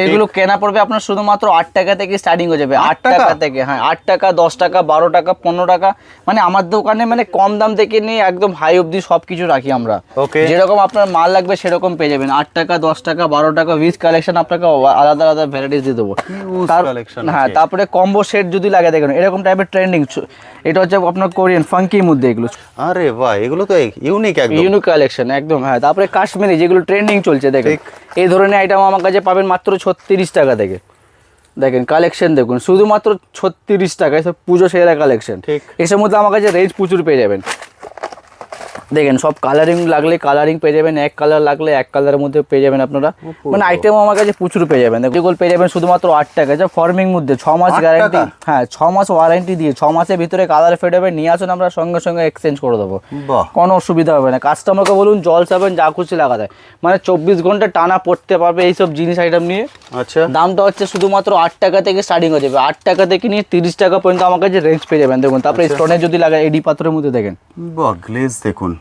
এগুলো কেনা পড়বে আপনার শুধুমাত্র 8 টাকা থেকে স্টার্টিং হয়ে যাবে। 8 টাকা থেকে, হ্যাঁ 8 টাকা, 10 টাকা, 12 টাকা, 15 টাকা, মানে আমার দোকানে মানে কম দাম থেকে নিয়ে একদম হাই অবধি সবকিছু রাখি আমরা। যেরকম আপনার মাল লাগবে সেরকম পেয়ে যাবেন। 8 টাকা, 10 টাকা, 12 টাকা উইথ কালেকশন আপনাকে আলাদা আলাদা ভ্যারাইটিস দিয়ে দেবো। হ্যাঁ, তারপরে কম্বো সেট যদি লাগে দেখুন এরকম টাইপের ট্রেন্ডিং, এটা হচ্ছে আপনার কোরিয়ান ফাঙ্কির মধ্যে এগুলো। আরে বাহ, এগুলো তো ইউনিক, একদম ইউনিক কালেকশন একদম। হ্যাঁ, তারপরে কাশ্মীরি যেগুলো ট্রেন্ডিং চলছে দেখেন, এই ধরনের আইটেম আমার কাছে পাবেন মাত্র 36 টাকা থেকে। দেখেন কালেকশন দেখুন, শুধুমাত্র 36 টাকা, এসব পুজো সেরা কালেকশন। এসব মধ্যে আমার কাছে রেঞ্জ প্রচুর পেয়ে যাবেন। দেখেন সব কালারিং লাগলে কালারিং পেয়ে যাবেন, এক কালার লাগলে এক কালারের মধ্যে পেয়ে যাবেন আপনারা। মানে আইটেমও আমার কাছে প্রচুর পেয়ে যাবেন। যেগুলো পেয়ে যাবেন শুধুমাত্র 8 টাকা, যা ফর্মিং মধ্যে 6 মাস গ্যারান্টি। হ্যাঁ, 6 মাস ওয়ারেন্টি দিয়ে 6 মাসের ভিতরে কালার ফেড হবে, নিয়ে আসুন আমরা সঙ্গে সঙ্গে এক্সচেঞ্জ করে দেবো, কোনো অসুবিধা হবে না। কাস্টমারকে বলুন জল সাবেন যা খুশি লাগা দেয়, মানে 24 ঘন্টা টানা পড়তে পারবে এইসব জিনিস আইটেম নিয়ে। আচ্ছা, দামটা হচ্ছে শুধুমাত্র 8 টাকা থেকে স্টার্টিং হয়ে যাবে। 8 টাকা থেকে নিয়ে 30 টাকা পর্যন্ত আমার কাছে রেঞ্জ পেয়ে যাবেন। দেখুন তারপরে স্টোনে যদি লাগে এডি পাথরের মধ্যে দেখেন, বাহ গ্লেজ দেখুন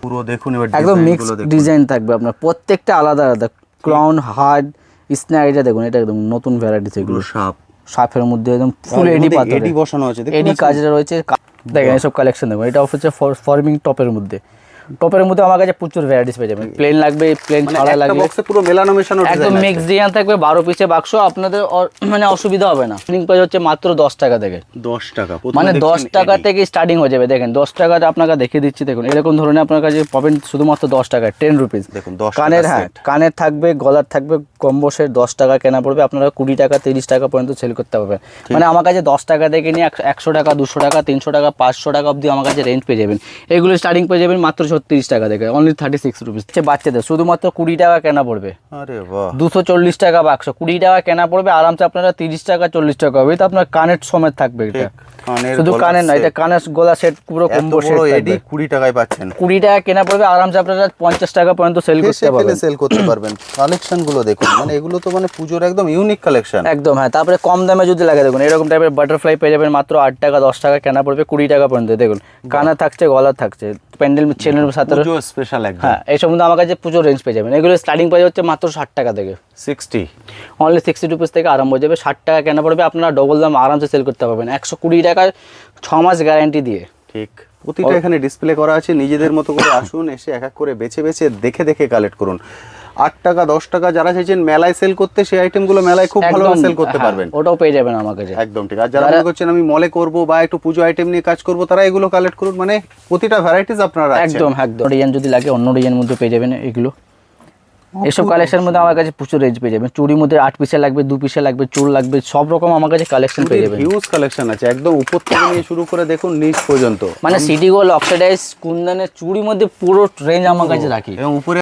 পুরো দেখুন, এবার একদম মিক্স ডিজাইন থাকবে আপনার, প্রত্যেকটা আলাদা আলাদা। ক্রাউন, হার্ড, স্ন্যাক, এটা দেখুন, এটা একদম নতুন ভ্যারাইটিস। এগুলো সাপের মধ্যে একদম ফুল এডি পাথর, এডি বসানো আছে, এডি কাজের রয়েছে। দেখেন এসব কালেকশন দেখুন, এটা হচ্ছে ফর্মিং টপের মধ্যে। টপের মধ্যে আমার কাছে প্রচুর ভ্যারাইটিস পেয়ে যাবেন। প্লেন লাগবে, প্লেন ছাড়া লাগবে, পুরো মেলানো মেশানো একদম মিক্স ডিজাইন থাকবে। 12 পিসে বাক্স, আপনাদের মানে অসুবিধা হবে না। প্রাইস হচ্ছে মাত্র 10 টাকা থেকে। 10 টাকা মানে 10 টাকা থেকে স্টার্টিং হয়ে যাবে। দেখেন 10 টাকাটা আপনাকে দেখিয়ে দিচ্ছি। দেখুন এরকম ধরনের আপনার কাছে পাবেন শুধুমাত্র 10 টাকা, 10 রুপিস। দেখুন কানের, হ্যাঁ কানের থাকবে, গলার থাকবে, কম্বো সেট 10 টাকা কেনা পড়বে, আপনারা 20 টাকা 30 টাকা পর্যন্ত সেল করতে পারবেন। মানে আমার কাছে 10 টাকা থেকে নিয়ে 100 টাকা, 200 টাকা, 300 টাকা, 500 টাকা অবধি আমার কাছে রেঞ্জ পেয়ে যাবেন। এগুলো স্টার্টিং পেয়ে যাবেন মাত্র 36 টাকা থেকে, অনলি 36 রুপিস। বাচ্চাদের শুধুমাত্র 20 টাকা কেনা পড়বে। আরে বাহ, 240 টাকা বাক্স, 20 টাকা কেনা পড়বে আরামসে। আপনারা 30 টাকা 40 টাকা হবে। তো আপনার কানের সমেত থাকবে, এটা শুধু কানের না, এটা কানের গলা সেট পুরো কম্বো সেট থাকবে। 20 টাকায় পাচ্ছেন। 20 টাকা কেনা পড়বে আরামসে, আপনারা 50 টাকা পর্যন্ত সেল করতে পারবেন। কালেকশন গুলো দেখুন, মানে এগুলো তো মানে পুজোর একদম ইউনিক কালেকশন একদম। হ্যাঁ, তারপরে কম দামে যদি লাগে দেখুন এরকম টাইপের বাটারফ্লাই পেয়ে যাবেন মাত্র 8 টাকা, 10 টাকা কেনা পড়বে, 20 টাকা পর্যন্ত। দেখুন কানা থাকছে, গলা থাকছে, প্যান্ডেল চেনের সাথে স্পেশাল একদম। হ্যাঁ, এই সম্বন্ধে আমার কাছে পুজোর রেঞ্জ পেয়ে যাবেন। এগুলো স্টার্টিং প্রাইস হচ্ছে মাত্র 60 টাকা থেকে, 60 অনলি 60 রুপিস থেকে আরম্ভ হয়ে যাবে। 60 টাকা কেনা পড়বে, আপনারা ডবল দাম আরামসে সেল করতে পারবেন 120 টাকায় 6 মাস গ্যারান্টি দিয়ে। ঠিক, প্রতিটা এখানে ডিসপ্লে করা আছে, নিজেদের মতো করে আসুন, এসে এক এক করে বেছে বেছে দেখে দেখে কালেক্ট করুন। 8 টাকা 10 টাকা যারা চাইছেন মেলায় সেল করতে, সেই আইটেমগুলো মেলায় খুব ভালোভাবে সেল করতে পারবেন, ওটাও পেয়ে যাবেন আমার কাছে। একদম ঠিক। আর যারা মনে করছেন আমি মলে করব বা একটু পুজো আইটেম নিয়ে কাজ করব, তারা এগুলো কালেক্ট করুন, মানে প্রতিটা ভ্যারাইটিস আপনারা একদম ডিজাইন যদি লাগে অন্য ডিজাইনের মধ্যে পেয়ে যাবেন। এগুলো এসব কালেকশনের মধ্যে আমার কাছে প্রচুর রেঞ্জ পেয়ে যাবেন। চুড়ির মধ্যে 8 পিসে লাগবে, 2 পিসে লাগবে, চুল লাগবে, সব রকম আমার কাছে কালেকশন পেয়ে যাবেন। হিউজ কালেকশন আছে, একদম উপর থেকে নিয়ে শুরু করে দেখুন নিচ পর্যন্ত। মানে সিটি গোল্ড, অক্সিডাইজ, কুন্দনের চুড়ির মধ্যে পুরো রেঞ্জ আমার কাছে রাখি। এবং উপরে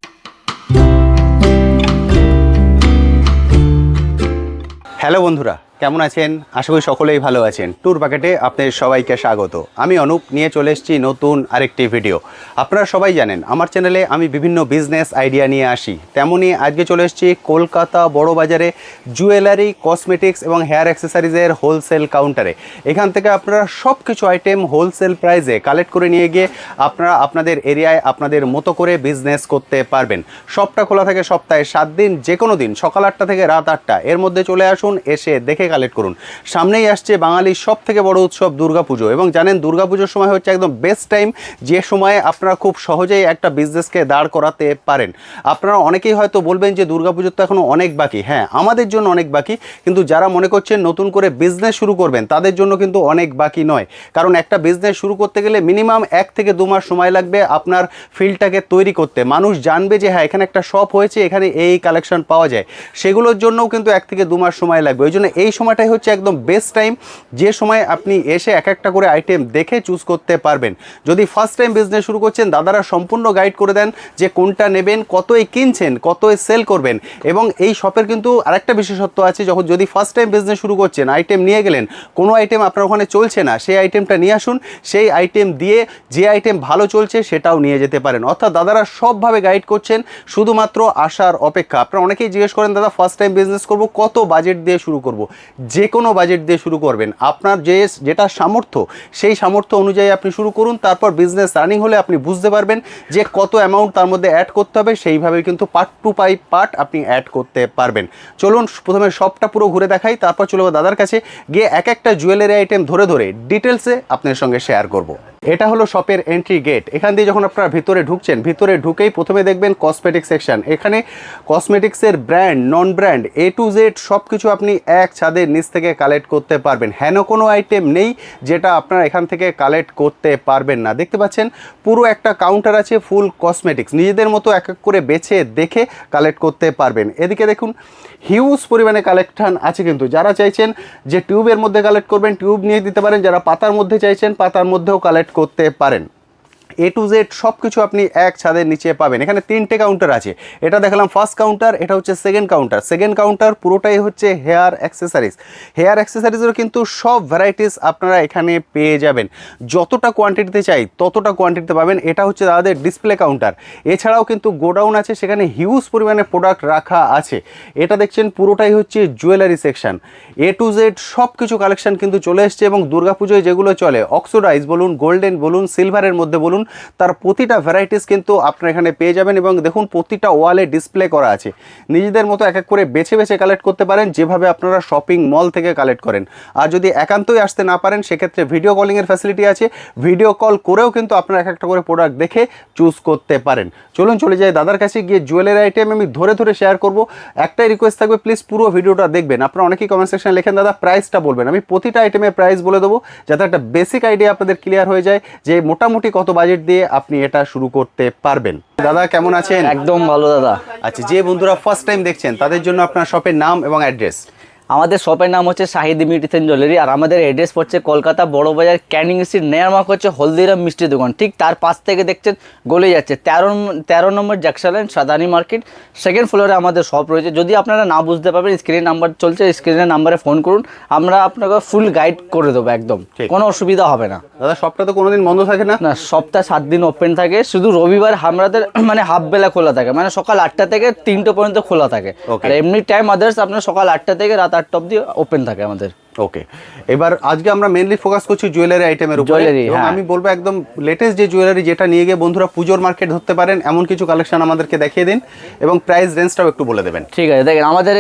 হ্যালো বন্ধুরা, কেমন আছেন? আশা করি সকলেই ভালো আছেন। ট্যুর প্যাকেটে আপনাদের সবাইকে স্বাগত। আমি অনুপ নিয়ে চলে এসেছি নতুন আরেকটি ভিডিও। আপনারা সবাই জানেন আমার চ্যানেলে আমি বিভিন্ন বিজনেস আইডিয়া নিয়ে আসি, তেমনই আজকে চলে এসেছি কলকাতা বড় বাজারে জুয়েলারি, কসমেটিক্স এবং হেয়ার অ্যাক্সেসরিজের হোলসেল কাউন্টারে। এখান থেকে আপনারা সব কিছু আইটেম হোলসেল প্রাইসে কালেক্ট করে নিয়ে গিয়ে আপনারা আপনাদের এরিয়ায় আপনাদের মতো করে বিজনেস করতে পারবেন। সবটা খোলা থাকে সপ্তাহে 7 দিন, যে কোনো দিন সকাল 8টা থেকে রাত 8টা, এর মধ্যে চলে আসুন, এসে দেখে কালেক্ট করুন। সামনেই আসছে বাঙালির সব থেকে বড় উৎসব দুর্গাপুজো, এবং জানেন দুর্গাপুজোর সময় হচ্ছে একদম বেস্ট টাইম, যে সময়ে আপনারা খুব সহজেই একটা বিজনেসকে দাঁড় করাতে পারেন। আপনারা অনেকেই হয়তো বলবেন যে দুর্গাপুজোর তো এখনও অনেক বাকি। হ্যাঁ, আমাদের জন্য অনেক বাকি, কিন্তু যারা মনে করছেন নতুন করে বিজনেস শুরু করবেন তাদের জন্য কিন্তু অনেক বাকি নয়। কারণ একটা বিজনেস শুরু করতে গেলে মিনিমাম 1 থেকে 2 মাস সময় লাগবে আপনার ফিল্ডটাকে তৈরি করতে। মানুষ জানবে যে হ্যাঁ এখানে একটা শপ হয়েছে, এখানে এই কালেকশন পাওয়া যায়, সেগুলোর জন্যও কিন্তু 1 থেকে 2 মাস সময় লাগবে। ওই জন্য এই সময়টাই হচ্ছে একদম বেস্ট টাইম, যে সময় আপনি এসে এক একটা করে আইটেম দেখে চুজ করতে পারবেন। যদি ফার্স্ট টাইম বিজনেস শুরু করছেন, দাদারা সম্পূর্ণ গাইড করে দেন যে কোনটা নেবেন, কতই কিনছেন, কতই সেল করবেন। এবং এই শপের কিন্তু আরেকটা বিশেষত্ব আছে, যদি ফার্স্ট টাইম বিজনেস শুরু করছেন, আইটেম নিয়ে গেলেন, কোনো আইটেম আপনার ওখানে চলছে না, সেই আইটেমটা নিয়ে আসুন, সেই আইটেম দিয়ে যে আইটেম ভালো চলছে সেটাও নিয়ে যেতে পারেন। অর্থাৎ দাদারা সবভাবে গাইড করছেন, শুধুমাত্র আসার অপেক্ষা। আপনারা অনেকেই জিজ্ঞেস করেন দাদা ফার্স্ট টাইম বিজনেস করব, কত বাজেট দিয়ে শুরু করব? যে কোনো বাজেট দিয়ে শুরু করবেন, আপনার যেটা সামর্থ্য সেই সামর্থ্য অনুযায়ী আপনি শুরু করুন। তারপর বিজনেস রানিং হলে আপনি বুঝতে পারবেন যে কত অ্যামাউন্ট তার মধ্যে অ্যাড করতে হবে, সেইভাবে কিন্তু পার্ট টু পার্ট আপনি অ্যাড করতে পারবেন। চলুন প্রথমে শপটা পুরো ঘুরে দেখাই, তারপর চলবো দাদার কাছে গিয়ে এক একটা জুয়েলারি আইটেম ধরে ধরে ডিটেলসে আপনার সঙ্গে শেয়ার করব। এটা হলো শপের এন্ট্রি গেট। এখান দিয়ে যখন আপনারা ভিতরে ঢুকছেন, ভিতরে ঢুকেই প্রথমে দেখবেন কসমেটিক সেকশন। এখানে কসমেটিক্সের brand, non brand, A to Z সব কিছু আপনি এক ছাদের নিচ থেকে কালেক্ট করতে পারবেন। হেন কোনো আইটেম নেই যেটা আপনারা এখান থেকে কালেক্ট করতে পারবেন না। দেখতে পাচ্ছেন পুরো একটা কাউন্টার আছে ফুল কসমেটিক্স, নিজেদের মতো এক এক করে বেছে দেখে কালেক্ট করতে পারবেন। এদিকে দেখুন হিউজ পরিমাণে কালেকশন আছে, কিন্তু যারা চাইছেন যে টিউবের মধ্যে কালেক্ট করবেন টিউব নিয়ে দিতে পারেন, যারা পাতার মধ্যে চাইছেন পাতার মধ্যেও কালেক্ট করতে পারেন। A to Z সব কিছু আপনি এক ছাদের নিচে পাবেন। এখানে 3টে কাউন্টার আছে, এটা দেখালাম ফার্স্ট কাউন্টার, এটা হচ্ছে সেকেন্ড কাউন্টার পুরোটাই হচ্ছে হেয়ার অ্যাক্সেসরিজ। হেয়ার অ্যাক্সেসরিজেরও কিন্তু সব ভ্যারাইটিস আপনারা এখানে পেয়ে যাবেন, যতটা কোয়ান্টিটিতে চাই ততটা কোয়ান্টিটিতে পাবেন। এটা হচ্ছে দাদাদের ডিসপ্লে কাউন্টার। এছাড়াও কিন্তু গোডাউন আছে, সেখানে হিউজ পরিমাণে প্রোডাক্ট রাখা আছে। এটা দেখছেন পুরোটাই হচ্ছে jewellery section. A to Z সব কিছু কালেকশন কিন্তু চলে এসছে, এবং দুর্গাপুজোয় যেগুলো চলে অক্সোডাইজ বলুন, গোল্ডেন বলুন, সিলভারের মধ্যে বলুন, তার প্রতিটা ভ্যারাইটিস কিন্তু আপনারা এখানে পেয়ে যাবেন। এবং দেখুন প্রতিটা ওয়ালে ডিসপ্লে করা আছে, নিজেদের মতো এক এক করে বেছে বেছে কালেক্ট করতে পারেন, যেভাবে আপনারা শপিং মল থেকে কালেক্ট করেন। আর যদি একান্তই আসতে না পারেন সেক্ষেত্রে ভিডিও কলিংয়ের ফ্যাসিলিটি আছে, ভিডিও কল করেও কিন্তু আপনারা এক একটা করে প্রোডাক্ট দেখে চুজ করতে পারেন। চলুন চলে যাই দাদার কাছে গিয়ে জুয়েলারি আইটেম আমি ধরে ধরে শেয়ার করব। একটাই রিকোয়েস্ট থাকবে, প্লিজ পুরো ভিডিওটা দেখবেন। আপনারা অনেকেই কমেন্ট সেকশনে লেখেন দাদা প্রাইসটা বলবেন, আমি প্রতিটা আইটেমের প্রাইস বলে দেবো, যাতে একটা বেসিক আইডিয়া আপনাদের ক্লিয়ার হয়ে যায় যে মোটামুটি কত বাজেট দিয়ে আপনি এটা শুরু করতে পারবেন। দাদা কেমন আছেন? একদম ভালো দাদা। আচ্ছা, যে বন্ধুরা ফার্স্ট টাইম দেখছেন তাদের জন্য আপনার শপের নাম এবং অ্যাড্রেস। আমাদের শপের নাম হচ্ছে শাহিদ ইমিটেশন জুয়েলারি, আর আমাদের অ্যাড্রেস পড়ছে কলকাতা বড়বাজার ক্যানিং স্ট্রিট, নেয়ার মার্ক হচ্ছে হলদিরাম মিষ্টি দোকান। ঠিক তার পাশ থেকে দেখছেন গলে যাচ্ছে 13 নম্বর জ্যাকসন সাদানি মার্কেট, সেকেন্ড ফ্লোরে আমাদের শপ রয়েছে। যদি আপনারা না বুঝতে পারবেন স্ক্রিনে নাম্বার চলছে, স্ক্রিনের নাম্বারে ফোন করুন, আমরা আপনাকে ফুল গাইড করে দেবো, একদম কোনো অসুবিধা হবে না। দাদা শপটা তো কোনোদিন বন্ধ থাকে না? না, সপ্তাহে 7 দিন ওপেন থাকে, শুধু রবিবার আমাদের মানে হাফ বেলা খোলা থাকে, মানে সকাল 8টা থেকে 3টে পর্যন্ত খোলা থাকে। আর এমনি টাইম আদার্স আপনার সকাল 8টা থেকে রাত 8টা অবধি ওপেন থাকে আমাদের। ওকে, এবার আজকে আমরা মেইনলি ফোকাস করছি জুয়েলারি আইটেমের উপরে, এবং আমি বলবো একদম লেটেস্ট যে জুয়েলারি, যেটা নিয়ে গিয়ে বন্ধুরা পুজোর মার্কেট ধরতে পারেন এমন কিছু কালেকশন আমাদেরকে দেখিয়ে দিন, এবং প্রাইস রেঞ্জটাও একটু বলে দেবেন। ঠিক আছে, দেখেন আমাদের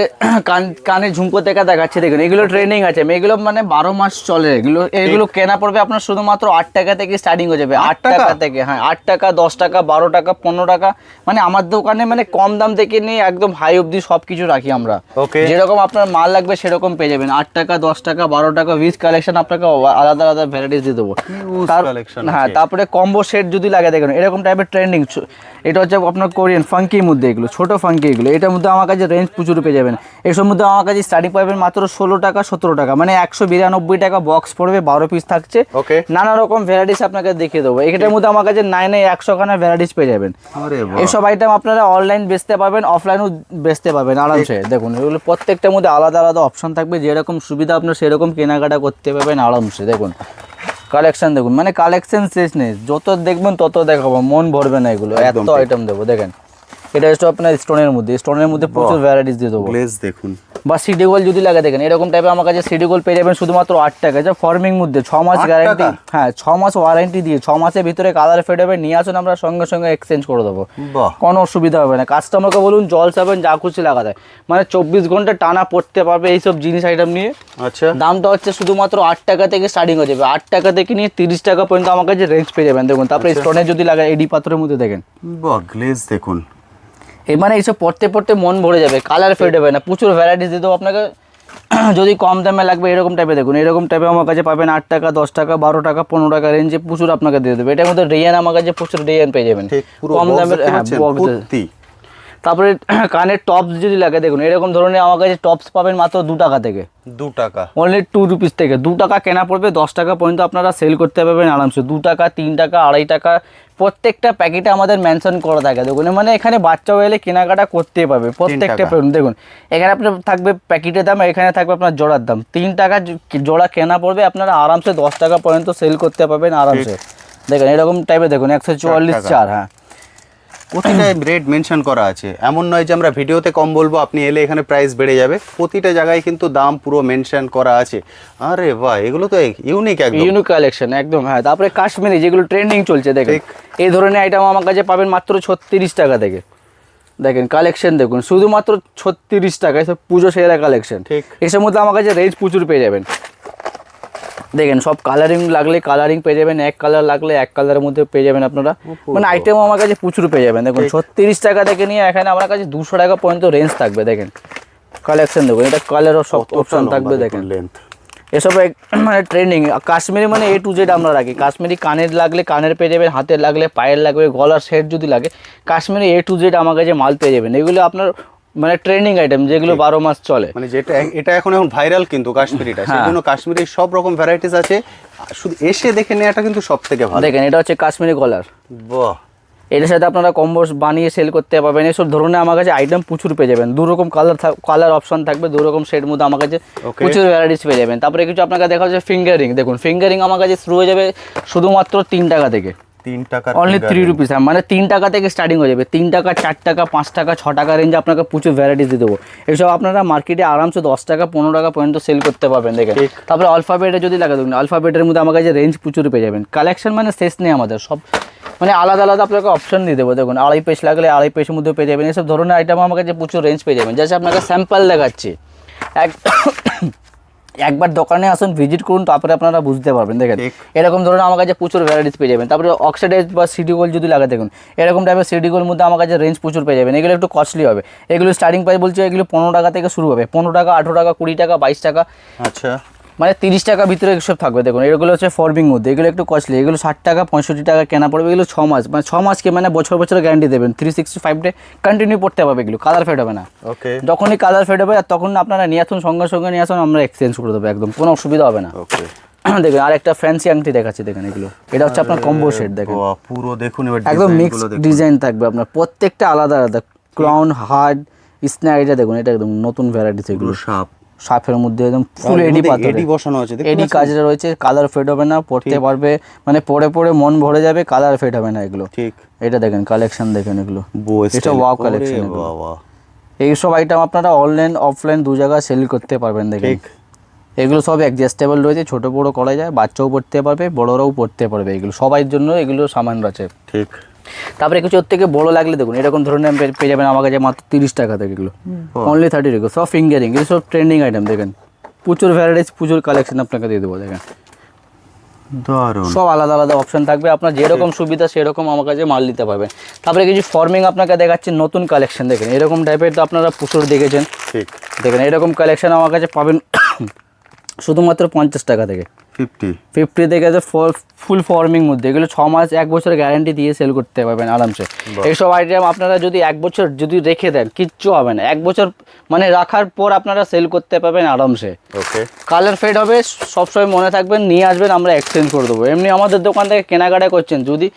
কানে ঝুমকো দেখা দেখাচ্ছে, দেখুন এগুলো ট্রেন্ডিং আছে, এগুলো মানে 12 মাস চলে। এগুলো কেনা পড়বে আপনার শুধুমাত্র 8 টাকা থেকে স্টার্টিং হয়ে যাবে। 8 টাকা থেকে, হ্যাঁ 8 টাকা, 10 টাকা, 12 টাকা, 15 টাকা, মানে আমার দোকানে মানে কম দাম থেকে নিয়ে একদম হাই অবধি সব কিছু রাখি আমরা। যেরকম আপনার মাল লাগবে সেরকম পেয়ে যাবেন। 8 টাকা, 10 টাকা, 12 টাকা উইথ কালেকশন আপনাকে আলাদা আলাদা ভ্যারাইটিস দিয়ে দেবো। হ্যাঁ, তারপরে কম্বো সেট যদি লাগে, দেখুন এরকম টাইপের ট্রেন্ডিং, এটা হচ্ছে আপনার কোরিয়ান ফাঙ্কির মধ্যে, এগুলো ছোট ফাঙ্কি, এগুলো এটার মধ্যে আমার কাছে রেঞ্জ প্রচুর পেয়ে যাবেন। এসব মধ্যে আমার কাছে স্টার্টিং পাবেন মাত্র 16 টাকা, 17 টাকা, মানে 192 টাকা বক্স পড়বে, 12 পিস থাকছে। নানা রকম ভ্যারাইটিস আপনাকে দেখিয়ে দেবো। এটার মধ্যে আমার কাছে 100 খানা ভ্যারাইটিস পেয়ে যাবেন। এইসব আইটেম আপনারা অনলাইন বেচতে পারবেন, অফলাইনও বেচতে পারবেন আরামসে। দেখুন এগুলো প্রত্যেকটার মধ্যে আলাদা আলাদা অপশন থাকবে, যেরকম সুবিধা আপনার সেরকম কেনাকাটা করতে পারবেন আরামসে। দেখুন কালেকশন দেখুন, মানে কালেকশন শেষ নেই, যত দেখবেন তত দেখাবো, মন ভরবে না, এগুলো এত আইটেম দেবো। দেখেন এটা হচ্ছে আপনার স্টোনের মধ্যে প্রচুর ভ্যারাইটিস দিয়ে দেবো। দেখুন বা সিডি গোল্ড যদি লাগে, দেখেন এরকম টাইপের আমার কাছে সিডি গোল্ড পেয়ে যাবেন শুধুমাত্র 8 টাকা, যা ফর্মিং মধ্যে 6 মাস গ্যারান্টি। হ্যাঁ, 6 মাস ওয়ারেন্টি দিয়ে 6 মাসের ভিতরে কালার ফেড হবে, নিয়ে আসুন আমরা সঙ্গে সঙ্গে এক্সচেঞ্জ করে দেবো, কোনো অসুবিধা হবে না। কাস্টমারকে বলুন জল সাবেন যা খুশি লাগাতে, মানে 24 ঘন্টা টানা পড়তে পারবে এইসব জিনিস আইটেম নিয়ে। আচ্ছা, দামটা হচ্ছে শুধুমাত্র 8 টাকা থেকে স্টার্টিং হয়ে যাবে। 8 টাকা থেকে নিয়ে 30 টাকা পর্যন্ত আমার কাছে রেঞ্জ পেয়ে যাবেন। দেখুন তারপরে স্টোনের যদি লাগে এডি পাথরের মধ্যে, দেখেন গ্লেজ দেখুন, মানে এইসব পড়তে পড়তে মন ভরে যাবে, কালার ফেড হবে না, প্রচুর ভ্যারাইটিস দিয়ে দেবো আপনাকে। যদি কম দামে লাগবে এরকম টাইপে, দেখুন এরকম টাইপে আমার কাছে পাবেন 8 টাকা, 10 টাকা, 12 টাকা, 15 টাকা রেঞ্জে প্রচুর আপনাকে দিয়ে দেবে। এটার মধ্যে রেয়ান আমার কাছে প্রচুর রেয়ান পেয়ে যাবেন কম দামের। তারপরে কানের টপস যদি লাগে, দেখুন এরকম ধরনের আমার কাছে টপস পাবেন মাত্র 2 টাকা থেকে, 2 টাকা অনলি 2 রুপিস থেকে। 2 টাকা কেনা পড়বে, 10 টাকা পর্যন্ত আপনারা সেল করতে পারবেন আরামসে। 2 টাকা, 3 টাকা, 2.5 টাকা, প্রত্যেকটা প্যাকেটে আমাদের মেনশন করা থাকে। দেখুন মানে এখানে বাচ্চা হলে কেনাকাটা করতেই পারবে প্রত্যেকটা। দেখুন এখানে আপনার থাকবে প্যাকেটের দাম, এখানে থাকবে আপনার জোড়ার দাম। 3 টাকা জোড়া কেনা পড়বে, আপনারা আরামসে 10 টাকা পর্যন্ত সেল করতে পারবেন আরামসে। দেখেন এরকম টাইপের, দেখুন 144 4। হ্যাঁ, প্রতিটা রেট মেনশন করা আছে, এমন নয় যে আমরা ভিডিওতে কম বলবো আপনি এলে এখানে প্রাইস বেড়ে যাবে, প্রতিটা জায়গায় কিন্তু দাম পুরো মেনশন করা আছে। আরে বাহ, এগুলো তো ইউনিক, একদম ইউনিক কালেকশন একদম। হ্যাঁ, তারপরে কাশ্মীরি যেগুলো ট্রেন্ডিং চলছে দেখেন, এই ধরনের আইটেম আমার কাছে পাবেন মাত্র 36 টাকা থেকে। দেখেন কালেকশন দেখুন, শুধুমাত্র 36 টাকায় সব পুজো সেরা কালেকশন। ঠিক, এসব মধ্যে আমার কাছে রেঞ্জ প্রচুর পেয়ে যাবেন। দেখেন সব কালারিং লাগলে কালারিং পেয়ে যাবেন, এক কালার লাগলে এক কালারের মধ্যে পেয়ে যাবেন আপনারা। মানে আইটেমও আমার কাছে প্রচুর পেয়ে যাবেন। দেখুন 36 টাকা থেকে নিয়ে এখানে আমার কাছে 200 টাকা পর্যন্ত রেঞ্জ থাকবে। দেখেন কালেকশন দেখুন, এটা কালারও সব অপশন থাকবে। দেখেন লেন্থ এসব মানে ট্রেন্ডিং। কাশ্মীরি মানে A to Z আমরা রাখি। কাশ্মীরি কানের লাগলে কানের পেয়ে যাবেন, হাতের লাগলে পায়ের লাগবে, গলার সেট যদি লাগে কাশ্মীরি A to Z আমার কাছে মাল পেয়ে যাবেন। এগুলো আপনার মানে ট্রেন্ডিং আইটেম যেগুলো 12 মাস চলে। মানে যেটা এটা এখন ভাইরাল কিন্তু কাশ্মীরিটা, সেই জন্য কাশ্মীরি সব রকম ভ্যারাইটিস আছে, শুধু এসে দেখে নেওয়াটা কিন্তু সব থেকে ভালো। দেখেন এটা হচ্ছে কাশ্মীরি গলার। বাহ, এটার সাথে আপনারা কম্বোস বানিয়ে সেল করতে পারবেন। এসব ধরনের আমার কাছে আইটেম প্রচুর পেয়ে যাবেন। 2 রকম কালার অপশন থাকবে, 2 রকম শেড মধ্যে আমার কাছে প্রচুর ভ্যারাইটিস পেয়ে যাবেন। তারপরে কিছু আপনাকে দেখা যাচ্ছে ফিঙ্গারিং। দেখুন ফিঙ্গারিং আমার কাছে শুরু হয়ে যাবে শুধুমাত্র 3 টাকা থেকে। 3 টাকা অনলি 3 রুপিস। মানে 3 টাকা থেকে স্টার্টিং হয়ে যাবে। 3 টাকা, 4 টাকা, 5 টাকা, 6 টাকা রেঞ্জে আপনাকে প্রচুর ভ্যারাইটিস দিয়ে দেবো। এইসব আপনারা মার্কেটে আরামসে 10 টাকা 15 টাকা পর্যন্ত সেল করতে পারবেন। দেখেন তারপরে আলফাবেটে যদি লাগে, দেখুন আলফাবেটের মধ্যে আমার কাছে রেঞ্জ প্রচুর পেয়ে যাবেন। কালেকশন মানে শেষ নেই আমাদের, সব মানে আলাদা আলাদা আপনাকে অপশন দিয়ে দেবো। দেখুন 2.5 পিস লাগলে 2.5 পিসের মধ্যে পেয়ে যাবেন। এসব ধরনের আইটেম আমার কাছে প্রচুর রেঞ্জ পেয়ে যাবেন। জাস্ট আপনাকে স্যাম্পল দেখাচ্ছি। একবার দোকানে আসুন, ভিজিট করুন, তারপরে আপনারা বুঝতে পারবেন। দেখেন এরকম ধরনের আমার কাছে প্রচুর ভ্যারাইটিস পেয়ে যাবেন। তারপরে অক্সিডাইজ বা সিডি গোল্ড যদি লাগে, দেখুন এরকম টাইপের সিডি গোল্ডের মধ্যে আমার কাছে রেঞ্জ প্রচুর পেয়ে যাবেন। এগুলো একটু কস্টলি হবে। এগুলো স্টার্টিং প্রাইস বলছে এগুলো 15 টাকা থেকে শুরু হবে। 15 টাকা, 18 টাকা, 20 টাকা, 22 টাকা, আচ্ছা মানে 30 টাকা ভিতরে সব থাকবে। দেখুন এগুলো হচ্ছে ফর্মিং মধ্যে, এগুলো একটু কস্টলি। এগুলো 60 টাকা 65 টাকা কেনা পড়বে। এগুলো 6 মাস, মানে 6 মাসকে মানে বছর গ্যারান্টি দেবেন। 365 ডে কন্টিনিউ পড়তে পারবে। এগুলো কালার ফেড হবে না। ওকে, যখনই কালার ফেড হবে তখন আপনারা নিয়ে আসুন, সঙ্গে সঙ্গে নিয়ে আসুন, আমরা এক্সচেঞ্জ করে দেবো, একদম কোনো অসুবিধা হবে না। ওকে, দেখুন আর একটা ফ্যান্সি আংটি দেখাচ্ছি। দেখেন এগুলো, এটা হচ্ছে আপনার কম্বো সেট। দেখেন পুরো দেখুন, এবার একদম মিক্স ডিজাইন থাকবে আপনার, প্রত্যেকটা আলাদা আলাদা। ক্রাউন, হার্ড, স্ন্যাক, এটা দেখুন এটা একদম নতুন ভ্যারাইটিস। এগুলো সাপের মধ্যে একদম ফুল এডি পাথর, এডি বসানো আছে, এডি কাজটা রয়েছে। কালার ফেড হবে না, পড়তে পারবে, মানে পরে পরে মন ভরে যাবে, কালার ফেড হবে না এগুলো। ঠিক, এটা দেখেন কালেকশন দেখেন, এগুলো এটা ওয়াও কালেকশন। এইসব আইটেম আপনারা অনলাইন অফলাইন 2 জায়গায় সেল করতে পারবেন। দেখেন এগুলো সব অ্যাডজাস্টেবল রয়েছে, ছোট বড় করা যায়, বাচ্চাও পড়তে পারবে, বড়রাও পড়তে পারবে। এগুলো সবার জন্য এগুলো সামান আছে। ঠিক, তারপরে কিছু ওর থেকে বড় লাগলে দেখুন এরকম ধরনের পেয়ে যাবেন আমার কাছে মাত্র 30 টাকা থেকে। এগুলো অনলি 30 টাকা, সব ফিঙ্গারিং। এগুলো সব ট্রেন্ডিং আইটেম। দেখেন প্রচুর ভ্যারাইটিস, প্রচুর কালেকশন আপনাকে দিয়ে দেবো। দেখেন দারুণ, সব আলাদা আলাদা অপশন থাকবে, আপনার যেরকম সুবিধা সেরকম আমার কাছে মাল নিতে পারবেন। তারপরে কিছু ফর্মিং আপনাকে দেখাচ্ছি, নতুন কালেকশন। দেখেন এরকম টাইপের তো আপনারা প্রচুর দেখেছেন। ঠিক, দেখেন এরকম কালেকশন আমার কাছে পাবেন শুধুমাত্র 50 টাকা থেকে। 50 থেকে ফুল ফর্মিং মধ্যে। এগুলো 6 মাস 1 বছরের গ্যারান্টি দিয়ে সেল করতে পারবেন আরামসে। এইসব আইটেম আপনারা যদি 1 বছর যদি রেখে দেন কিচ্ছু হবে না। 1 বছর মানে রাখার পর আপনারা সেল করতে পারবেন আরামসে। ওকে, কালার ফেড হবে, সবসময় মনে থাকবেন, নিয়ে আসবেন, আমরা এক্সচেঞ্জ করে দেবো। এমনি আমাদের দোকান থেকে কেনাকাটা করছেন, যদি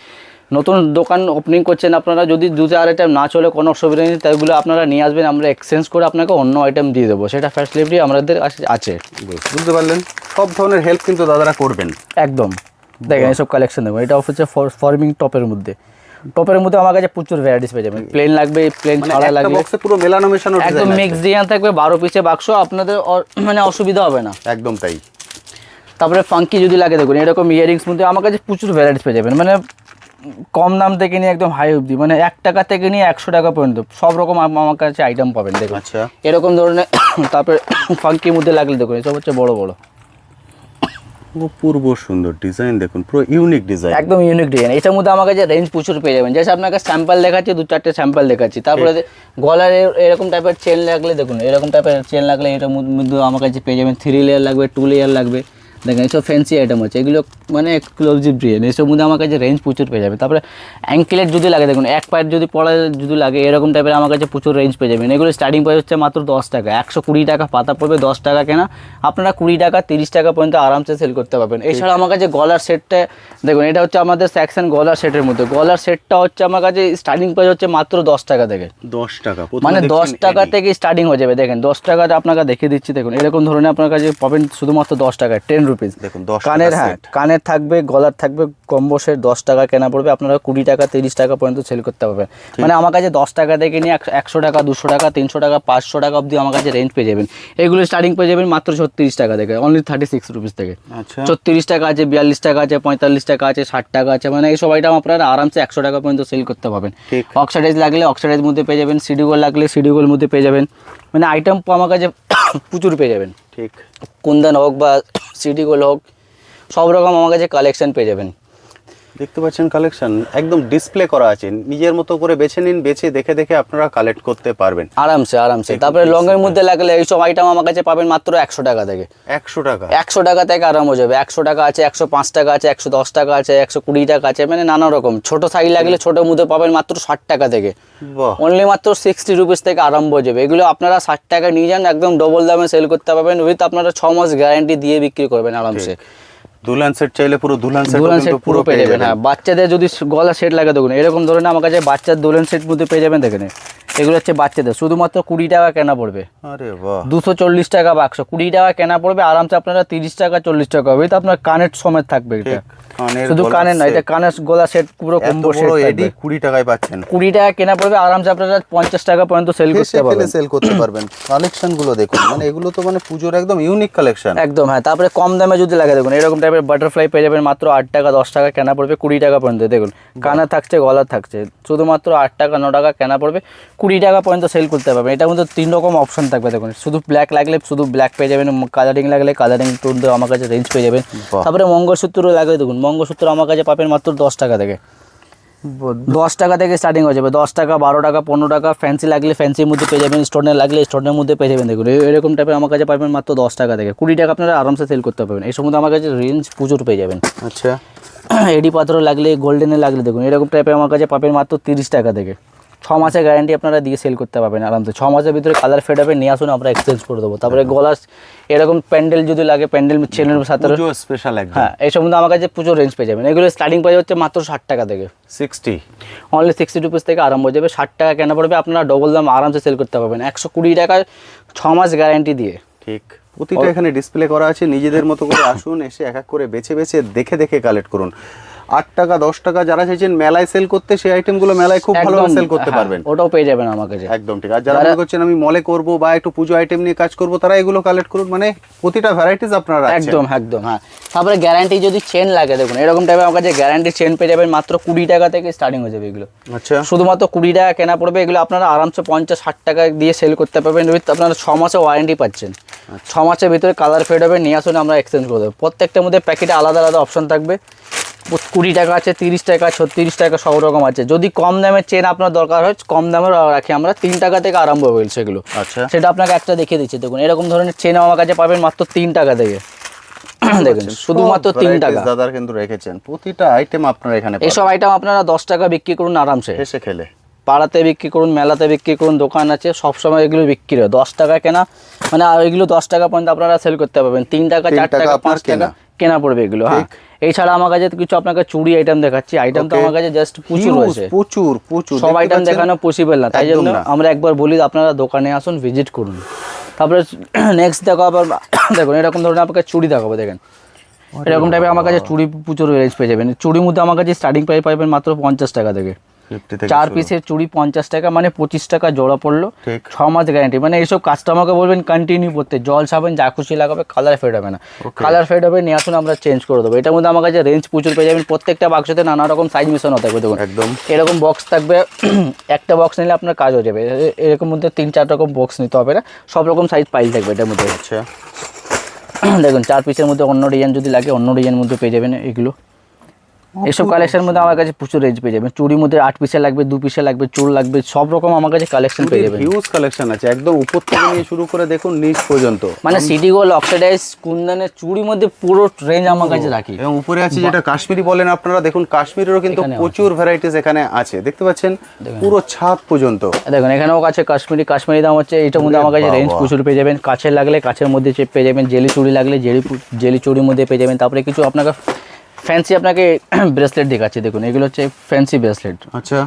নতুন দোকান ওপেনিং করছেন আপনারা, যদি 2 আইটেম না চলে কোনো অসুবিধা নেই, তাইগুলো আপনারা নিয়ে আসবেন, আমরা এক্সচেঞ্জ করে আপনাকে অন্য আইটেম দিয়ে দেবো। সেটা ফ্যাসিলিটি আমাদের আছে। বুঝতে পারলেন, সব ধরনের হেল্প কিন্তু দাদারা করবেন একদম। দেখেন এসব কালেকশন দেবো। এটা হচ্ছে ফর্মিং টপের মধ্যে। টপের মধ্যে আমার কাছে প্রচুর ভ্যারাইটিস পেয়ে যাবেন। প্লেন লাগবে, প্লেন ছাড়া লাগবে, বক্সে পুরো মেলানো মেশানো একদম মিক্স ডিজাইন থাকবে। 12 পিসে বাক্স, আপনাদের মানে অসুবিধা হবে না, একদম তাই। তারপরে ফাঙ্কি যদি লাগে, দেখুন এরকম ইয়ারিংস মধ্যে আমার কাছে প্রচুর ভ্যারাইটিস পেয়ে যাবেন। মানে কম দাম থেকে নিয়ে একদম হাই অবধি, মানে 1 টাকা থেকে নিয়ে 100 টাকা পর্যন্ত সব রকম আমার কাছে আইটেম পাবেন। দেখুন আচ্ছা, এরকম ধরনের। তারপরে ফাঙ্কির মধ্যে লাগলে দেখুন এসব হচ্ছে বড় বড়, পূর্ব সুন্দর ডিজাইন। দেখুন পুরো ইউনিক ডিজাইন, একদম ইউনিক ডিজাইন। এটার মধ্যে আমার কাছে রেঞ্জ প্রচুর পেয়ে যাবেন। জাস্ট আপনাকে স্যাম্পল দেখাচ্ছি, 2-4টে স্যাম্পল দেখাচ্ছি। তারপরে গলার এরকম টাইপের চেন লাগলে, দেখুন এরকম টাইপের চেন লাগলে এটার মধ্যে আমার কাছে পেয়ে যাবেন। 3 লেয়ার লাগবে, 2 লেয়ার লাগবে। দেখেন এইসব ফ্যান্সি আইটেম হচ্ছে, এগুলো মানে এক্সক্লুসিভ ডিজাইন। এইসব মধ্যে আমার কাছে রেঞ্জ প্রচুর পেয়ে যাবে। তারপরে অ্যাঙ্কেলেট যদি লাগে, দেখুন 1 পায়ের যদি পড়া যদি লাগে, এরকম টাইপের আমার কাছে প্রচুর রেঞ্জ পেয়ে যাবেন। এগুলো স্টার্টিং প্রাইস হচ্ছে মাত্র 10 টাকা। 120 টাকা পাতা পড়বে, 10 টাকা কেনা, আপনারা 20 টাকা 30 টাকা পর্যন্ত আরামসে সেল করতে পারবেন। এছাড়া আমার কাছে গলার সেটটা দেখুন, এটা হচ্ছে আমাদের সেকশন গলার সেটের মধ্যে। গলার সেটটা হচ্ছে আমার কাছে স্টার্টিং প্রাইস হচ্ছে মাত্র 10 টাকা থেকে। 10 টাকা, মানে 10 টাকা থেকে স্টার্টিং হয়ে যাবে। দেখেন 10 টাকাটা আপনাকে দেখিয়ে দিচ্ছি। দেখুন এরকম ধরনের আপনার কাছে পাবেন শুধুমাত্র 10 টাকায়, 10 রুপি। রুপিস। দেখুন 10 কানের, টাকা হ্যাঁ set। কানের থাকবে, গলার থাকবে, কম্বোসের 10 টাকা কেনা পড়বে, আপনারা 20 টাকা 30 টাকা পর্যন্ত সেল করতে পারবেন। মানে আমার কাছে 10 টাকা থেকে নিয়ে 100 টাকা, 200 টাকা, 300 টাকা, 500 টাকা অবধি আমার কাছে রেঞ্জ পেয়ে যাবেন। এগুলো স্টার্টিং পেয়ে যাবেন মাত্র 36 টাকা থেকে, অনলি 36 রুপিস থেকে। আচ্ছা 36 টাকা আছে, 42 টাকা আছে, 45 টাকা আছে, 60 টাকা আছে, মানে এই সব আইটেম আপনারা আরামসে 100 টাকা পর্যন্ত সেল করতে পারবেন। ঠিক। অক্সাইডাইজ লাগলে অক্সাইডাইজ মধ্যে পেয়ে যাবেন, সিডি গোল্ড লাগলে সিডি গোল্ড মধ্যে পেয়ে যাবেন, মানে আইটেম আমার কাছে প্রচুর পেয়ে যাবেন। ঠিক। কুন্দন হোক বা সিডি গোল্ড হোক, সব রকম আমার কাছে কালেকশন পেয়ে যাবেন। দেখতে পাচ্ছেন কালেকশন একদম ডিসপ্লে করা আছে, নিজের মতো করে বেছে নিন, বেছে দেখে দেখে আপনারা কালেক্ট করতে পারবেন আরামসে আরামসে। তারপরে লংয়ের মধ্যে লাগলে এইসব আইটেম আমার কাছে পাবেন মাত্র 100 টাকা থেকে। 100 টাকা? 100 টাকা থেকে আরাম হয়ে যাবে। 100 টাকা আছে, 105 টাকা আছে, 110 টাকা আছে, 120 টাকা আছে, মানে নানা রকম। ছোট সাইজ লাগলে ছোটোর মধ্যে পাবেন মাত্র 60 টাকা থেকে। বাহ, অনলি মাত্র 60 রুপিস থেকে আরম্ভ হয়ে যাবে। এগুলো আপনারা 60 টাকা নিয়ে যান, একদম ডবল দামে সেল করতে পারবেন, উইথ আপনারা 6 মাস গ্যারান্টি দিয়ে বিক্রি করবেন আরামসে। দুলান সেট চাইলে পুরো দুলান দোলন সেট সেট পুরো পেয়ে যাবেন। হ্যাঁ, বাচ্চাদের যদি গলা সেট লাগে দেখুন, এরকম ধরনের আমার কাছে বাচ্চার দোলন সেট মধ্যে পেয়ে যাবেন। দেখেন এগুলো হচ্ছে বাচ্চাদের, শুধুমাত্র 20 টাকা কেনা পড়বে। আরে বাহ, 240 টাকা বাক্স, 20 টাকা কেনা পড়বে আরামসে। আপনারা 30 টাকা 40 টাকা হবে, তো আপনার কানের সমেত থাকবে এটা। শুধু কানের না, এটা কানের গলা সেট পুরো কম্বো সেট এডি 20 টাকায় পাচ্ছেন। 20 টাকা কেনা পড়বে আরামসে, আপনারা 50 টাকা পর্যন্ত সেল করতে পারবেন। সেল করতে পারবেন। কালেকশন গুলো দেখুন, মানে এগুলো তো মানে পুজোর একদম ইউনিক কালেকশন একদম। হ্যাঁ, তারপরে কম দামে যদি লাগে দেখুন, এরকম টাইপের বাটারফ্লাই পেয়ে যাবেন মাত্র 8 টাকা 10 টাকা কেনা পড়বে, 20 টাকা পর্যন্ত। দেখুন কানা থাকছে, গলা থাকছে, শুধুমাত্র 8 টাকা 9 টাকা কেনা পড়বে, 20 টাকা পর্যন্ত সেল করতে পারবেন। এটার মধ্যে 3 রকম অপশন থাকবে দেখুন, শুধু ব্ল্যাক লাগলে শুধু ব্ল্যাক পেয়ে যাবেন, কালারিং লাগলে কালারিং টোন আমার কাছে রেঞ্জ পেয়ে যাবেন। তারপরে মঙ্গলসূত্র লাগলে দেখুন, মঙ্গলসূত্র আমার কাছে পাবেন মাত্র 10 টাকা থেকে। 10 টাকা থেকে স্টার্টিং হয়ে যাবে, 10 টাকা 12 টাকা 15 টাকা। ফ্যান্সি লাগলে ফ্যান্সির মধ্যে পেয়ে যাবেন, স্টোনের লাগলে স্টোনের মধ্যে পেয়ে যাবেন। দেখুন এরকম টাইপের আমার কাছে পাবেন মাত্র 10 টাকা থেকে। 20 টাকা আপনারা আরামসে সেল করতে পারবেন। এই সম্বন্ধে আমার কাছে রেঞ্জ প্রচুর পেয়ে যাবেন। আচ্ছা এডি পাথর লাগলে, গোল্ডেনে লাগলে দেখুন এরকম টাইপের আমার কাছে পাবেন মাত্র 30 টাকা থেকে। 6 মাসের গ্যারান্টি আপনারা দিয়ে সেল করতে পারবেন আরামসে। 6 মাসের ভিতরে কালার ফেড হবে, নিয়ে আসুন, আমরা এক্সচেঞ্জ করে দেবো। তারপরে গলার এরকম প্যান্ডেল যদি লাগে, প্যান্ডেল ছেলের সাথে, পুজো স্পেশাল একদম। হ্যাঁ এই সম্বন্ধে আমার কাছে প্রচুর রেঞ্জ পেয়ে যাবেন। এগুলো স্টার্টিং প্রাইস হচ্ছে মাত্র 60 টাকা থেকে। 60 অনলি 60 রুপিস থেকে আরম্ভ হয়ে যাবে। 60 টাকা কেনা পড়বে, আপনারা ডবল দাম আরামসে সেল করতে পারবেন 120 টাকায় 6 মাস গ্যারান্টি দিয়ে। ঠিক। প্রতিটা এখানে ডিসপ্লে করা আছে, নিজেদের মতো করে আসুন, এসে এক এক করে বেছে বেছে দেখে দেখে কালেক্ট করুন। 8 টাকা 10 টাকা যারা চাইছেন মেলায় সেল করতে, সেই আইটেমগুলো মেলায় খুব ভালোভাবে সেল করতে পারবেন। ওটাও পেয়ে যাবেন আমার কাছে। একদম ঠিক। আর যারা মনে করছেন আমি মলে করব বা একটু পুজো আইটেম নিয়ে কাজ করব, তারা এগুলো কালেক্ট করুন, মানে প্রতিটা ভ্যারাইটিস আপনারা রাখছেন। একদম একদম। হ্যাঁ, তারপরে গ্যারান্টি যদি চেন লাগে দেখুন, এরকম টাইপের আমার কাছে গ্যারান্টি চেন পেয়ে যাবেন মাত্র 20 টাকা থেকে স্টার্টিং হয়ে যাবে এগুলো। আচ্ছা শুধুমাত্র 20 টাকা কেনা পড়বে, এগুলো আপনারা আরামসে 50-60 টাকা দিয়ে সেল করতে পারবেন, উইথ আপনারা 6 মাসের ওয়ারেন্টি পাচ্ছেন। 6 মাসের ভিতরে কালার ফেড হবে, নিয়ে আসুন, আমরা এক্সচেঞ্জ করে দেবো। প্রত্যেকটার মধ্যে প্যাকেটে আলাদা আলাদা অপশন থাকবে। 20 টাকা আছে, 30 টাকা, 36 টাকা, সব রকম আছে। যদি কম দামের চেন আপনার দরকার হয়, কম দামের রাখি আমরা, 3 টাকা থেকে আরম্ভ হয়ে সেগুলো। আচ্ছা সেটা আপনাকে একটা দেখিয়ে দিচ্ছি। দেখুন এরকম ধরনের চেন আমার কাছে পাবেন মাত্র 3 টাকা থেকে। দেখুন শুধুমাত্র 3 টাকা দাদার কিন্তু রেখেছেন, প্রতিটা আইটেম আপনারা এখানে এইসব আইটেম আপনারা 10 টাকা বিক্রি করুন আরামসে। এসে খেলে পাড়াতে বিক্রি করুন, মেলাতে বিক্রি করুন, দোকান আছে, সবসময় এগুলো বিক্রি হয় 10 টাকা কেনা, মানে আর এগুলো 10 টাকা পর্যন্ত আপনারা সেল করতে পারবেন। 3 টাকা 4 টাকা 5 টাকা কেনা পড়বে এগুলো। হ্যাঁ, এছাড়া আমার কাছে কিছু আপনাকে চুড়ি আইটেম দেখাচ্ছি। আইটেম তো আমার কাছে জাস্ট প্রচুর রয়েছে, প্রচুর প্রচুর। সব আইটেম দেখানো পসিবল না, তাই জন্য আমরা একবার বলি আপনারা দোকানে আসুন, ভিজিট করুন। তারপরে নেক্সট দেখো আবার দেখুন এরকম ধরনের আপনাকে চুড়ি দেখাবো। দেখেন এরকম টাইপের আমার কাছে চুড়ি প্রচুর রেঞ্জ পেয়ে যাবেন। চুড়ির মধ্যে আমার কাছে স্টার্টিং প্রাইস পাবেন মাত্র 50 টাকা থেকে। 4 পিসের চুড়ি 50 টাকা, মানে 25 টাকা জোড়া পড়লো, 6 মাস গ্যারান্টি। মানে এইসব কাস্টমারকে বলবেন কন্টিনিউ করতে, জল সাবেন যা খুশি লাগাবে, কালার ফেড হবে না। কালার ফেড হবে, নিয়ে আসুন, আমরা চেঞ্জ করে দেবো। এটার মধ্যে আমার কাছে রেঞ্জ প্রচুর পেয়ে যাবেন। প্রত্যেকটা বাক্সতে নানা রকম সাইজ মিশানো থাকবে। দেখুন একদম এরকম বক্স থাকবে, একটা বক্স নিলে আপনার কাজ হয়ে যাবে। এরকম মধ্যে 3-4 রকম বক্স নিতে হবে না, সব রকম সাইজ পাইল থাকবে এটার মধ্যে। আচ্ছা দেখুন 4 পিসের মধ্যে অন্য ডিজাইন যদি লাগে, অন্য ডিজাইনের মধ্যে পেয়ে যাবেন এগুলো। এসব কালেকশনের মধ্যে আমার কাছে প্রচুর রেঞ্জ পেয়ে যাবেন। চুড়ির মধ্যে 8 পিসের লাগবে, 2 পিসের লাগবে, চুল লাগবে, সব রকম আমার কাছে কালেকশন পেয়ে যাবেন। হিউজ কালেকশন আছে, একদম উপর থেকে নিয়ে শুরু করে দেখুন নিচ পর্যন্ত। মানে সিটি গোল্ড, অক্সাইডাইজ, কুন্দনের চুড়ির মধ্যে পুরো রেঞ্জ আমার কাছে রাখি। এবং উপরে আছে যেটা কাশ্মীরি বলেন আপনারা, দেখুন কাশ্মীরেরও কিন্তু প্রচুর ভ্যারাইটিস এখানে আছে, দেখতে পাচ্ছেন পুরো ছাদ পর্যন্ত। দেখুন এখানেও আছে কাশ্মীরি, কাশ্মীরি দাম হচ্ছে এইটার মধ্যে আমার কাছে রেঞ্জ প্রচুর পেয়ে যাবেন। কাছের লাগলে কাছের মধ্যে পেয়ে যাবেন, জেলি চুড়ি লাগলে জেলি চুড়ির মধ্যে পেয়ে যাবেন। তারপরে কিছু আপনাকে ফ্যান্সি আপনাকে ব্রেসলেট দেখাচ্ছি। দেখুন এগুলো হচ্ছে ফ্যান্সি ব্রেসলেট। আচ্ছা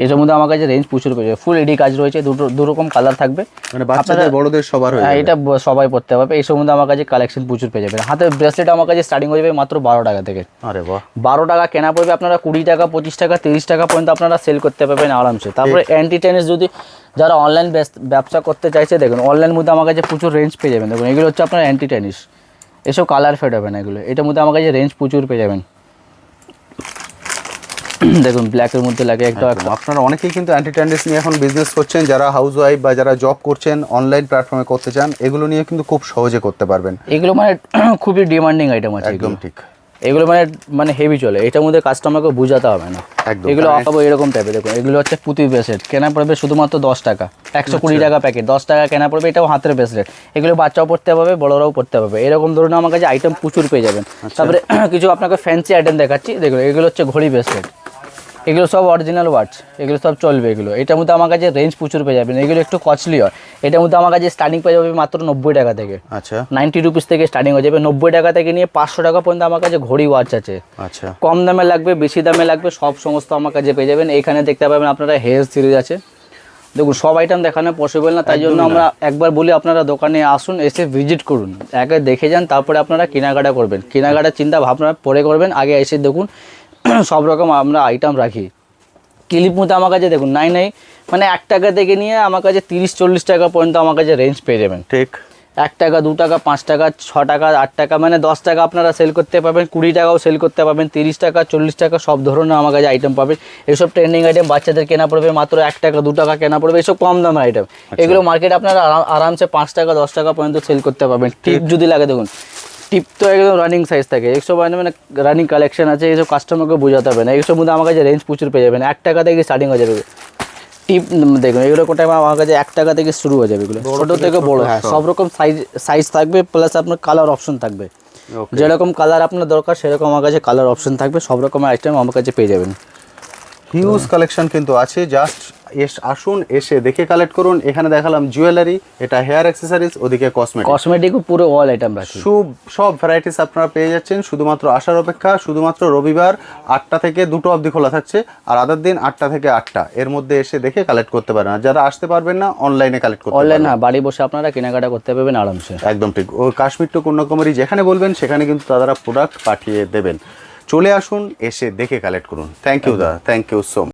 এটার মধ্যে আমার কাছে রেঞ্জ প্রচুর পেয়ে যাবে। ফুল এডি কাজ রয়েছে, দু রকম কালার থাকবে, মানে বাচ্চাদের বড়দের সবার হয়ে হ্যাঁ যাবে। এটা সবাই পড়তে পারবে। এই সম্বন্ধে আমার কাছে কালেকশন প্রচুর পেয়ে যাবেন। হাতের ব্রেসলেট আমার কাছে স্টার্টিং হয়ে যাবে মাত্র 12 টাকা থেকে। আরে বাহ, 12 টাকা কেনা পড়বে, আপনারা 20 টাকা 25 টাকা 30 টাকা পর্যন্ত আপনারা সেল করতে পারবেন আরামসে। তারপরে অ্যান্টি টেনিস যদি যারা অনলাইন ব্যবসা করতে চাইছে, দেখুন অনলাইন মধ্যে আমার কাছে প্রচুর রেঞ্জ পেয়ে যাবেন। দেখুন এগুলো হচ্ছে আপনার অ্যান্টি টেনিস, এসব কালার ফেড হবে না এগুলো। এটার মধ্যে আমার কাছে রেঞ্জ প্রচুর পেয়ে যাবেন। দেখুন ব্ল্যাকের মধ্যে লাগে একটা। আপনারা অনেকেই কিন্তু অ্যান্টি ট্যান্ডিস নিয়ে এখন বিজনেস করছেন, যারা হাউস ওয়াইফ বা যারা জব করছেন অনলাইন প্ল্যাটফর্মে করতে চান, এগুলো নিয়ে কিন্তু খুব সহজে করতে পারবেন। এগুলো মানে খুবই ডিমান্ডিং আইটেম আছে, একদম ঠিক। এগুলো মানে হেভি চলে। এটার মধ্যে কাস্টমারকে বোঝাতে হবে না, একদম। এগুলো অফার এরকম টাইপের। দেখুন এগুলো হচ্ছে পুঁতি ব্রেসলেট, কেনা পড়বে শুধুমাত্র 10 টাকা, 120 টাকা প্যাকেট, 10 টাকা কেনা পড়বে। এটাও হাতের ব্রেসলেট, এগুলো বাচ্চাও পড়তে পারবে বড়রাও পড়তে পারবে। এরকম ধরুন আমার কাছে আইটেম প্রচুর পেয়ে যাবেন। তারপরে কিছু আপনাকে ফ্যান্সি আইটেম দেখাচ্ছি। দেখুন এগুলো হচ্ছে ঘড়ি ব্রেসলেট, এগুলো সব অরিজিনাল ওয়াচ, এগুলো সব চলবে এগুলো। এটার মধ্যে আমার কাছে রেঞ্জ প্রচুর পেয়ে যাবেন। এগুলো একটু কস্টলি হয়। এটার মধ্যে আমার কাছে স্টার্টিং পেয়ে যাবে মাত্র 90 টাকা থেকে। আচ্ছা, 90 রুপিস থেকে স্টার্টিং হয়ে যাবে। 90 টাকা থেকে নিয়ে 500 টাকা পর্যন্ত আমার কাছে ঘড়ি ওয়াচ আছে। আচ্ছা, কম দামে লাগবে বেশি দামে লাগবে সব সমস্ত আমার কাছে পেয়ে যাবেন। এখানে দেখতে পাবেন আপনারা হেয়ার সিরিজ আছে। দেখুন সব আইটেম দেখানো পসিবল না, তাই জন্য আমরা একবার বলি আপনারা দোকানে আসুন, এসে ভিজিট করুন, আগে দেখে যান, তারপরে আপনারা কেনাকাটা করবেন। কেনাকাটার চিন্তা ভাবনা পরে করবেন, আগে এসে দেখুন সব রকম আমরা আইটেম রাখি। ক্লিপ মধ্যে আমার কাছে দেখুন নাই মানে 1 টাকা থেকে নিয়ে আমার কাছে 30-40 টাকা পর্যন্ত আমার কাছে রেঞ্জ পেয়ে যাবেন। ঠিক। 1 টাকা 2 টাকা 5 টাকা 6 টাকা 8 টাকা মানে 10 টাকা আপনারা সেল করতে পারবেন, 20 টাকাও সেল করতে পারবেন, 30 টাকা 40 টাকা সব ধরনের আমার কাছে আইটেম পাবেন। এসব ট্রেন্ডিং আইটেম বাচ্চাদের কেনা পড়বে মাত্র 1 টাকা 2 টাকা কেনা পড়বে। এসব কম দামের আইটেম, এগুলো মার্কেটে আপনারা আরামসে 5 টাকা 10 টাকা পর্যন্ত সেল করতে পারবেন। টিপ যদি লাগে, দেখুন টিপ তো একদম রানিং সাইজ থাকে। এইসব মানে রানিং কালেকশন আছে, এইসব কাস্টমারকে বোঝাতে হবে না। এইসব মধ্যে আমার কাছে রেঞ্জ প্রচুর পেয়ে যাবেন। 1 টাকা থেকে স্টার্টিং হয়ে যাবে টিপ। দেখুন এগুলো কোটাই আমার কাছে 1 টাকা থেকে শুরু হয়ে যাবে। এগুলো ছোটো থেকে বড়, হ্যাঁ সব রকম সাইজ থাকবে, প্লাস আপনার কালার অপশন থাকবে। যেরকম কালার আপনার দরকার সেরকম আমার কাছে কালার অপশন থাকবে। সব রকমের আইটেম আমার কাছে পেয়ে যাবেন। হিউজ কালেকশন কিন্তু আছে, জাস্ট আসুন, এসে দেখে কালেক্ট করুন। এখানে দেখালাম জুয়েলারি, এটা হেয়ার অ্যাক্সেসরিজ, ওদিকে কসমেটিক পুরো অল আইটেম রাখি। সব ভ্যারাইটিস আপনারা পেয়ে যাচ্ছেন। শুধুমাত্র আসার অপেক্ষা। শুধুমাত্র রবিবার 8টা থেকে 2টো অবধি খোলা থাকছে, আর আদার দিন 8টা থেকে 8টা, এর মধ্যে এসে দেখে কালেক্ট করতে পারেন। আর যারা আসতে পারবেন না, অনলাইনে কালেক্ট করতে পারেন। অনলাইন না, বাড়ি বসে আপনারা কেনাকাটা করতে পারবেন আরামসে। একদম ঠিক। ও কাশ্মীর টু কন্যাকুমারী যেখানে বলবেন সেখানে কিন্তু তারা প্রোডাক্ট পাঠিয়ে দেবেন। চলে আসুন, এসে দেখে কালেক্ট করুন। থ্যাংক ইউ দা, থ্যাংক ইউ সো মাচ।